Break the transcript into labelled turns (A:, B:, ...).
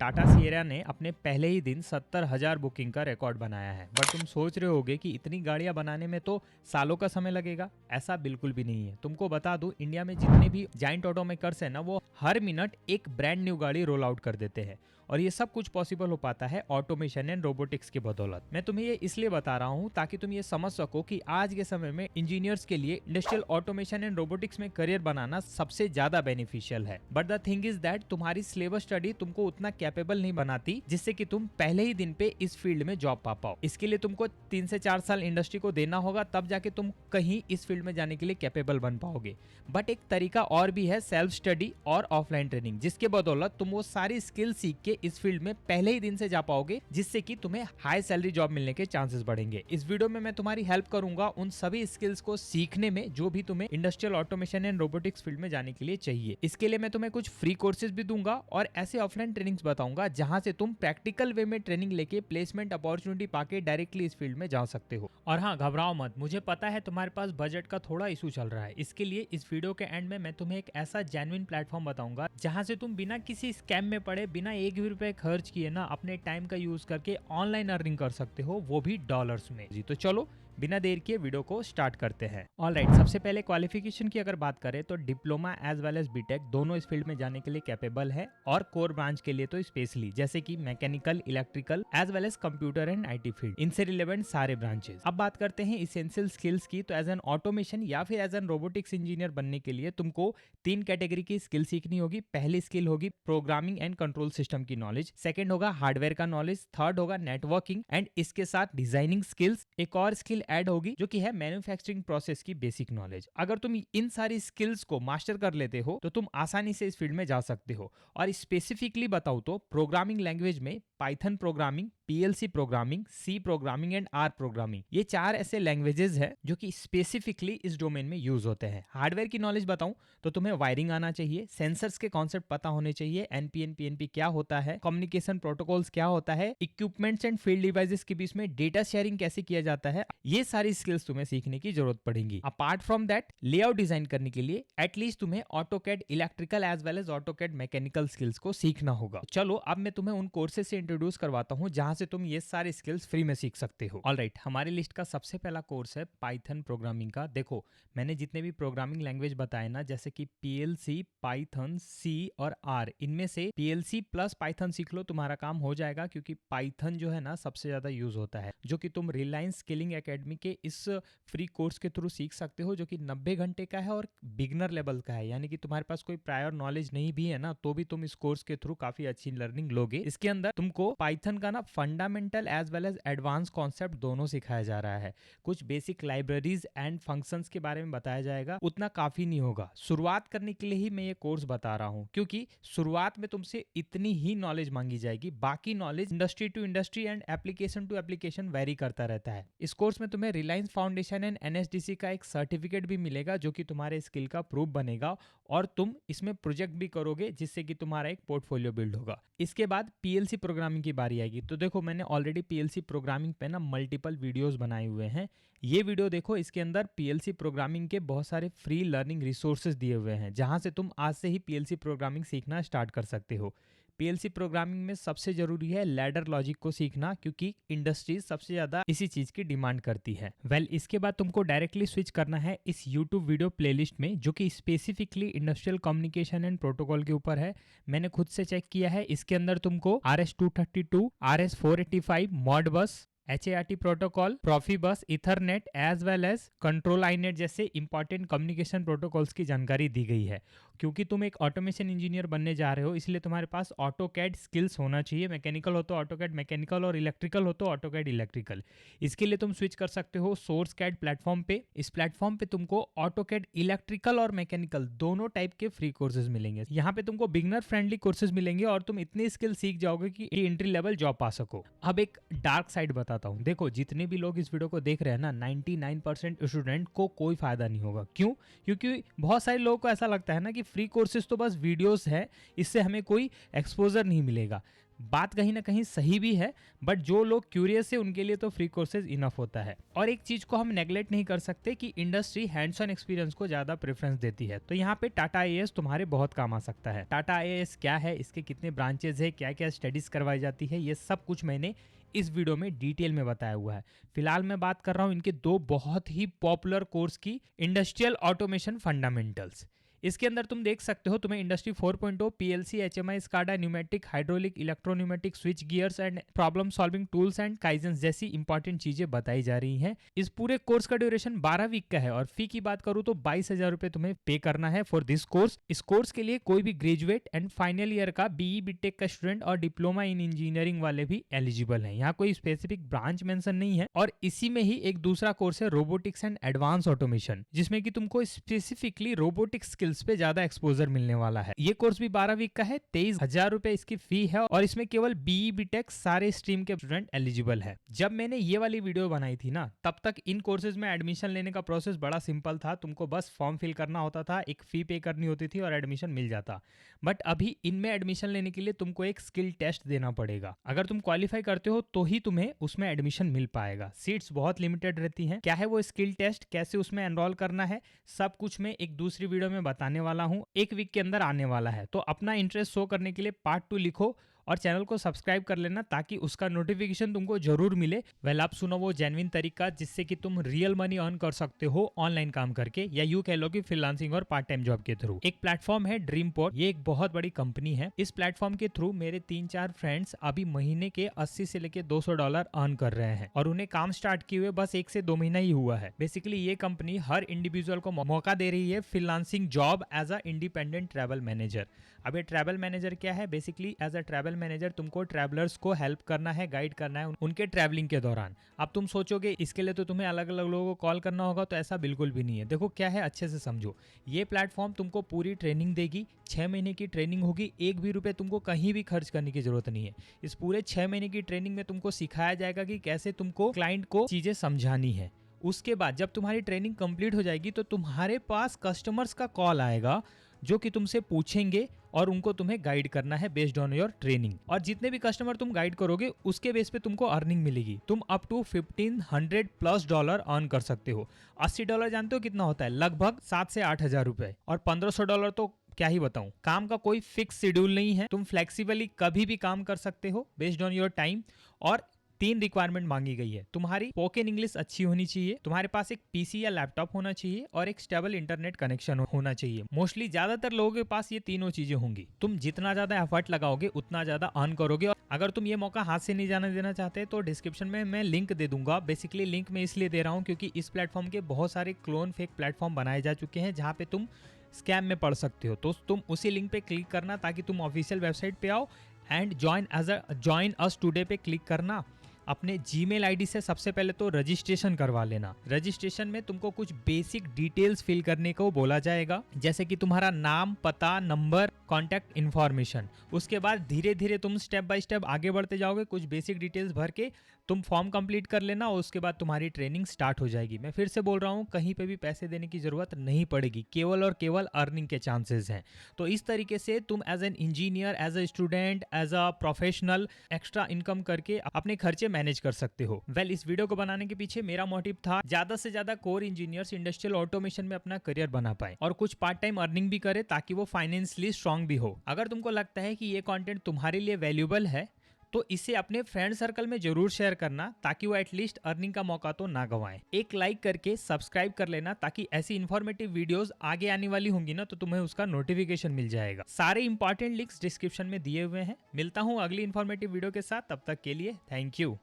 A: Tata Sierra ने अपने पहले ही दिन 70,000 बुकिंग का रिकॉर्ड बनाया है। बट तुम सोच रहे होगे कि इतनी गाड़ियां बनाने में तो सालों का समय लगेगा। ऐसा बिल्कुल भी नहीं है। तुमको बता दूं, इंडिया में जितने भी जायंट ऑटोमेकर्स है ना, वो हर मिनट एक ब्रांड न्यू गाड़ी रोल आउट कर देते हैं। और ये सब कुछ पॉसिबल हो पाता है ऑटोमेशन एंड रोबोटिक्स की बदौलत। मैं तुम्हें ये इसलिए बता रहा हूँ ताकि तुम ये समझ सको कि आज के समय में इंजीनियर्स के लिए इंडस्ट्रियल ऑटोमेशन एंड रोबोटिक्स में करियर बनाना सबसे ज्यादा बेनिफिशियल है। But the thing is that तुम्हारी सिलेबस स्टडी तुमको उतना कैपेबल नहीं बनाती जिससे कि तुम पहले ही दिन पे इस फील्ड में जॉब पा पाओ। इसके लिए तुमको 3 से 4 साल इंडस्ट्री को देना होगा, तब जाके तुम कहीं इस फील्ड में जाने के लिए कैपेबल बन पाओगे। बट एक तरीका और भी है, सेल्फ स्टडी और ऑफलाइन ट्रेनिंग, जिसके बदौलत तुम वो सारी स्किल सीख के इस फील्ड में पहले ही दिन से जा पाओगे, जिससे कि तुम्हें हाई सैलरी जॉब मिलने के चांसेस बढ़ेंगे। इस वीडियो में मैं तुम्हारी हेल्प करूंगा उन सभी स्किल्स को सीखने में जो भी तुम्हें industrial automation and robotics field में जाने के लिए चाहिए। इसके लिए मैं तुम्हें कुछ फ्री कोर्सेज भी दूंगा और ऐसे ऑफलाइन ट्रेनिंग्स बताऊंगा जहां से तुम प्रैक्टिकल वे में ट्रेनिंग लेके प्लेसमेंट अपॉर्चुनिटी पाके डायरेक्टली इस फील्ड में जा सकते हो। और हाँ, घबराओ मत, मुझे पता है तुम्हारे पास बजट का थोड़ा इशू चल रहा है। इसके लिए इस वीडियो के एंड में मैं तुम्हें एक ऐसा जेन्युइन प्लेटफॉर्म बताऊंगा जहां से तुम बिना किसी स्कैम में पड़े, बिना एक भी रुपए खर्च किए ना, अपने टाइम का यूज करके ऑनलाइन अर्निंग कर सकते हो, वो भी डॉलर्स में जी। तो चलो बिना देर किए वीडियो को स्टार्ट करते हैं। ऑलराइट, सबसे पहले क्वालिफिकेशन की अगर बात करें तो diploma as well as B Tech दोनों इस फील्ड में जाने के लिए कैपेबल है, और कोर ब्रांच के लिए तो स्पेशली, जैसे कि mechanical, electrical as well as computer and IT field, इनसे रिलेवेंट सारे ब्रांचेस। अब बात करते हैं इसेंशियल स्किल्स की, तो एज एन ऑटोमेशन या फिर एज एन रोबोटिक्स इंजीनियर बनने के लिए तुमको 3 कैटेगरी की स्किल सीखनी होगी। पहली स्किल होगी प्रोग्रामिंग एंड कंट्रोल सिस्टम की नॉलेज, सेकंड होगा हार्डवेयर का नॉलेज, थर्ड होगा नेटवर्किंग एंड इसके साथ डिजाइनिंग स्किल्स। एक और स्किल ऐड होगी जो कि है मैन्युफैक्चरिंग प्रोसेस की बेसिक नॉलेज। अगर तुम इन सारी स्किल्स को मास्टर कर लेते हो तो तुम आसानी से इस फील्ड में जा सकते हो। और स्पेसिफिकली बताऊं तो प्रोग्रामिंग लैंग्वेज में Python programming, PLC programming, C programming and R programming, ये 4 ऐसे लैंग्वेजेस हैं जो कि स्पेसिफिकली इस डोमेन में यूज होते हैं। हार्डवेयर की नॉलेज बताऊं तो तुम्हें वायरिंग आना चाहिए, सेंसर्स के कॉन्सेप्ट पता होने चाहिए, एनपीएन पीएनपी क्या होता है, कम्युनिकेशन प्रोटोकॉल्स क्या होता है, इक्विपमेंट्स एंड फील्ड डिवाइसेस के बीच में डेटा शेयरिंग कैसे किया जाता है, ये सारी स्किल्स तुम्हें सीखने की जरूरत पड़ेगी। Apart from that, layout design करने के लिए एटलीस्ट तुम्हें AutoCAD electrical as well as AutoCAD mechanical skills को सीखना होगा। चलो अब मैं तुम्हें उन कोर्सेज से इंट्रोड्यूस करवाता हूं जहां से तुम ये सारे स्किल्स फ्री में सीख सकते हो। ऑलराइट, हमारी लिस्ट का सबसे पहला कोर्स है पाइथन प्रोग्रामिंग का। देखो, मैंने जितने भी प्रोग्रामिंग लैंग्वेज बताए ना, जैसे कि पीएलसी, पाइथन, सी और आर, इनमें से पीएलसी प्लस पाइथन सीख लो, तुम्हारा काम हो जाएगा, क्योंकि पाइथन जो है ना सबसे ज्यादा यूज होता है, जो कि तुम रिलायंस स्किलिंग एकेडमी के इस फ्री कोर्स के थ्रू सीख सकते हो, जो कि 90 घंटे का है और बिगनर लेवल का है। यानी कि तुम्हारे पास कोई प्रायर नॉलेज नहीं भी है ना, तो भी तुम इस कोर्स के थ्रू काफी अच्छी लर्निंग लोगे। इसके अंदर तुमको पाइथन का ना fundamental as well as advance concept दोनों सिखाया जा रहा है। कुछ बेसिक लाइब्रेरीज एंड फंक्शंस के बारे में बताया जाएगा, उतना काफी नहीं होगा। शुरुआत करने के लिए ही मैं ये कोर्स बता रहा हूँ, क्योंकि शुरुआत में तुमसे इतनी ही नॉलेज मांगी जाएगी, बाकी knowledge industry to industry and application to application vary करता रहता है। इस कोर्स में तुम्हें रिलायंस फाउंडेशन एंड एनएसडीसी का एक सर्टिफिकेट भी मिलेगा, जो कि तुम्हारे स्किल का प्रूफ बनेगा, और तुम इसमें प्रोजेक्ट भी करोगे, जिससे कि तुम्हारा एक पोर्टफोलियो बिल्ड होगा। इसके बाद पीएलसी प्रोग्रामिंग की बारी आएगी। तो देखो, मैंने ऑलरेडी पीएलसी प्रोग्रामिंग पे ना मल्टीपल वीडियोस बनाए हुए हैं। ये वीडियो देखो, इसके अंदर पीएलसी प्रोग्रामिंग के बहुत सारे फ्री लर्निंग रिसोर्सेज दिए हुए हैं, जहां से तुम आज से ही पीएलसी प्रोग्रामिंग सीखना स्टार्ट कर सकते हो। पीएलसी प्रोग्रामिंग में सबसे जरूरी है लैडर लॉजिक को सीखना, क्योंकि इंडस्ट्रीज सबसे ज्यादा इसी चीज की डिमांड करती है। इसके बाद तुमको डायरेक्टली स्विच करना है इस यूट्यूब वीडियो प्लेलिस्ट में, जो कि specifically industrial communication and protocol के ऊपर है। मैंने खुद से चेक किया है, इसके अंदर तुमको RS-232, RS-485, Modbus, HART protocol, Profibus, Ethernet as well as ControlNet जैसे इंपॉर्टेंट कम्युनिकेशन प्रोटोकॉल्स की जानकारी दी गई है। क्योंकि तुम एक ऑटोमेशन इंजीनियर बनने जा रहे हो, इसलिए तुम्हारे पास ऑटोकैड स्किल्स होना चाहिए। मैकेनिकल हो तो ऑटोकैड मैकेनिकल, और इलेक्ट्रिकल हो तो ऑटोकैड इलेक्ट्रिकल। इसके लिए तुम स्विच कर सकते हो सोर्स कैड प्लेटफॉर्म पे। इस प्लेटफॉर्म पे तुमको ऑटोकैड इलेक्ट्रिकल और मैकेनिकल दोनों टाइप के फ्री कोर्सेज मिलेंगे। यहाँ पे तुमको बिगनर फ्रेंडली कोर्सेज मिलेंगे, और तुम इतनी स्किल सीख जाओगे कि एंट्री लेवल जॉब पा सको। अब एक डार्क साइड बताता हूँ। देखो, जितने भी लोग इस वीडियो को देख रहे हैं ना, 99% स्टूडेंट को कोई फायदा नहीं होगा। क्यों? क्योंकि बहुत सारे लोगों को ऐसा लगता है ना कि फ्री कोर्सेज तो बस वीडियोस है, इससे हमें कोई एक्सपोजर नहीं मिलेगा। बात कहीं ना कहीं सही भी है, बट जो लोग क्यूरियस है उनके लिए तो फ्री कोर्सेज इनफ होता है। और एक चीज को हम नेग्लेक्ट नहीं कर सकते कि इंडस्ट्री हैंड्स ऑन एक्सपीरियंस को ज्यादा प्रेफरेंस देती है। तो यहाँ पे टाटा आईएएस तुम्हारे बहुत काम आ सकता है। टाटा आईएएस क्या है, इसके कितने ब्रांचेज है, क्या क्या स्टडीज करवाई जाती है, ये सब कुछ मैंने इस वीडियो में डिटेल में बताया हुआ है। फिलहाल मैं बात कर रहा हूँ इनके दो बहुत ही पॉपुलर कोर्स की, इंडस्ट्रियल ऑटोमेशन फंडामेंटल्स। इसके अंदर तुम देख सकते हो तुम्हें industry 4.0, PLC, HMI, SCADA, pneumatic, hydraulic, electropneumatic, switch gears and problem solving tools and kaizen जैसी इंपॉर्टेंट चीजें बताई जा रही हैं। इस पूरे कोर्स का ड्यूरेशन 12 वीक का है और फी की बात करूं तो 22,000 रुपए तुम्हें पे करना है फॉर दिस कोर्स। इस कोर्स के लिए कोई भी ग्रेजुएट एंड फाइनल ईयर का बीई बीटेक का स्टूडेंट और डिप्लोमा इन इंजीनियरिंग वाले भी एलिजिबल है। यहाँ कोई स्पेसिफिक ब्रांच मेंशन नहीं है। और इसी में ही एक दूसरा कोर्स है रोबोटिक्स एंड एडवांस ऑटोमेशन, जिसमें कि तुमको स्पेसिफिकली रोबोटिक्स स्किल्स पे ज्यादा एक्सपोजर मिलने वाला है। ये कोर्स भी 12 वीक का है, 23,000 रुपए इसकी फी है और इसमें केवल बीई बीटेक सारे स्ट्रीम के स्टूडेंट एलिजिबल है। जब मैंने ये वाली वीडियो बनाई थी ना, तब तक इन कोर्सेज में एडमिशन लेने का प्रोसेस बड़ा सिंपल था। तुमको बस फॉर्म फिल करना होता था, एक फी पे करनी होती थी और एडमिशन मिल जाता। बट अभी इनमें एडमिशन लेने के लिए तुमको एक स्किल टेस्ट देना पड़ेगा। अगर तुम क्वालिफाई करते हो तो ही तुम्हें उसमें एडमिशन मिल पाएगा। सीट्स बहुत लिमिटेड रहती हैं। क्या है वो स्किल टेस्ट, कैसे उसमें एनरोल करना है, सब कुछ मैं एक दूसरी वीडियो में बताने वाला हूँ, एक वीक के अंदर आने वाला है। तो अपना इंटरेस्ट शो करने के लिए पार्ट 2 लिखो और चैनल को सब्सक्राइब कर लेना ताकि उसका नोटिफिकेशन तुमको जरूर मिले। वेल, आप सुनो वो जेन्युइन तरीका जिससे कि तुम रियल मनी अर्न कर सकते हो ऑनलाइन काम करके, या यूं कह लो कि फ्रीलांसिंग और पार्ट टाइम जॉब के थ्रू। एक प्लेटफॉर्म है ड्रीमपोर्ट, ये एक बहुत बड़ी कंपनी है। इस प्लेटफॉर्म के थ्रू मेरे 3-4 फ्रेंड्स अभी महीने के 80 से लेके $200 अर्न कर रहे हैं और उन्हें काम स्टार्ट किए हुए बस 1 से 2 महीना ही हुआ है। बेसिकली ये कंपनी हर इंडिविजुअल को मौका दे रही है freelancing job as a independent travel manager. अब ये ट्रैवल मैनेजर क्या है, basically as a travel manager तुमको ट्रैवलर्स को हेल्प करना है, गाइड करना है उनके ट्रैवलिंग के दौरान। अब तुम सोचोगे इसके लिए तो तुम्हें अलग अलग लोगों को कॉल करना होगा, तो ऐसा बिल्कुल भी नहीं है। देखो क्या है, अच्छे से समझो। ये प्लेटफॉर्म तुमको पूरी ट्रेनिंग देगी, 6 महीने की ट्रेनिंग होगी, एक भी रुपये तुमको कहीं भी खर्च करने की जरूरत नहीं है। इस पूरे 6 महीने की ट्रेनिंग में तुमको सिखाया जाएगा कि कैसे तुमको क्लाइंट को चीजें समझानी है। उसके बाद जब तुम्हारी ट्रेनिंग कंप्लीट हो जाएगी तो तुम्हारे पास कस्टमर्स का कॉल आएगा जो कि तुमसे पूछेंगे और उनको तुम्हें गाइड करना है बेस्ड ऑन योर ट्रेनिंग। और जितने भी कस्टमर तुम गाइड करोगे उसके बेस पे तुमको अर्निंग मिलेगी। तुम अप टू $1,500+ अर्न कर सकते हो। $80 जानते हो कितना होता है? लगभग 7 से 8 हजार रुपए। और $1,500 तो क्या ही बताऊं। काम का कोई फिक्स शेड्यूल नहीं है, तुम फ्लेक्सिबली कभी भी काम कर सकते हो बेस्ड ऑन योर टाइम। और 3 रिक्वायरमेंट मांगी गई है। तुम्हारी स्पोकन इंग्लिश अच्छी होनी चाहिए, तुम्हारे पास एक पीसी या लैपटॉप होना चाहिए और एक स्टेबल इंटरनेट कनेक्शन होना चाहिए। मोस्टली ज्यादातर लोगों के पास ये तीनों चीजें होंगी। तुम जितना ज्यादा एफर्ट लगाओगे उतना ज्यादा अर्न करोगे। और अगर तुम ये मौका हाथ से नहीं जाने देना चाहते तो डिस्क्रिप्शन में मैं लिंक दे दूंगा। बेसिकली लिंक मैं इसलिए दे रहा हूँ क्योंकि इस प्लेटफॉर्म के बहुत सारे क्लोन फेक प्लेटफॉर्म बनाए जा चुके हैं जहाँ पे तुम स्कैम में पड़ सकते हो। तो तुम उसी लिंक पे क्लिक करना ताकि तुम ऑफिशियल वेबसाइट पे आओ एंड ज्वाइन अस टुडे पे क्लिक करना। अपने जीमेल आईडी से सबसे पहले तो रजिस्ट्रेशन करवा लेना। रजिस्ट्रेशन में तुमको कुछ बेसिक डिटेल्स फिल करने को बोला जाएगा, जैसे कि तुम्हारा नाम, पता, नंबर, कॉन्टैक्ट इन्फॉर्मेशन। उसके बाद धीरे धीरे तुम स्टेप बाय स्टेप आगे बढ़ते जाओगे। कुछ बेसिक डिटेल्स भर के तुम फॉर्म कंप्लीट कर लेना और उसके बाद तुम्हारी ट्रेनिंग स्टार्ट हो जाएगी। मैं फिर से बोल रहा हूँ, कहीं पे भी पैसे देने की जरूरत नहीं पड़ेगी, केवल और केवल अर्निंग के चांसेस हैं। तो इस तरीके से तुम as an engineer, as a student, as a professional extra income करके अपने खर्चे मैनेज कर सकते हो। इस वीडियो को बनाने के पीछे मेरा मोटिव था ज्यादा से ज्यादा कोर इंजीनियर्स इंडस्ट्रियल ऑटोमेशन में अपना करियर बना पाए और कुछ पार्ट टाइम अर्निंग भी करे ताकि वो फाइनेंशियली स्ट्रांग भी हो। अगर तुमको लगता है कि ये कंटेंट तुम्हारे लिए वैल्यूएबल है तो इसे अपने फ्रेंड सर्कल में जरूर शेयर करना ताकि वो एटलीस्ट अर्निंग का मौका तो ना गवाएं। एक लाइक करके सब्सक्राइब कर लेना ताकि ऐसी इन्फॉर्मेटिव वीडियोस आगे आने वाली होंगी ना तो तुम्हें उसका नोटिफिकेशन मिल जाएगा। सारे इंपॉर्टेंट लिंक्स डिस्क्रिप्शन में दिए हुए हैं। मिलता हूँ अगली इन्फॉर्मेटिव वीडियो के साथ, तब तक के लिए थैंक यू।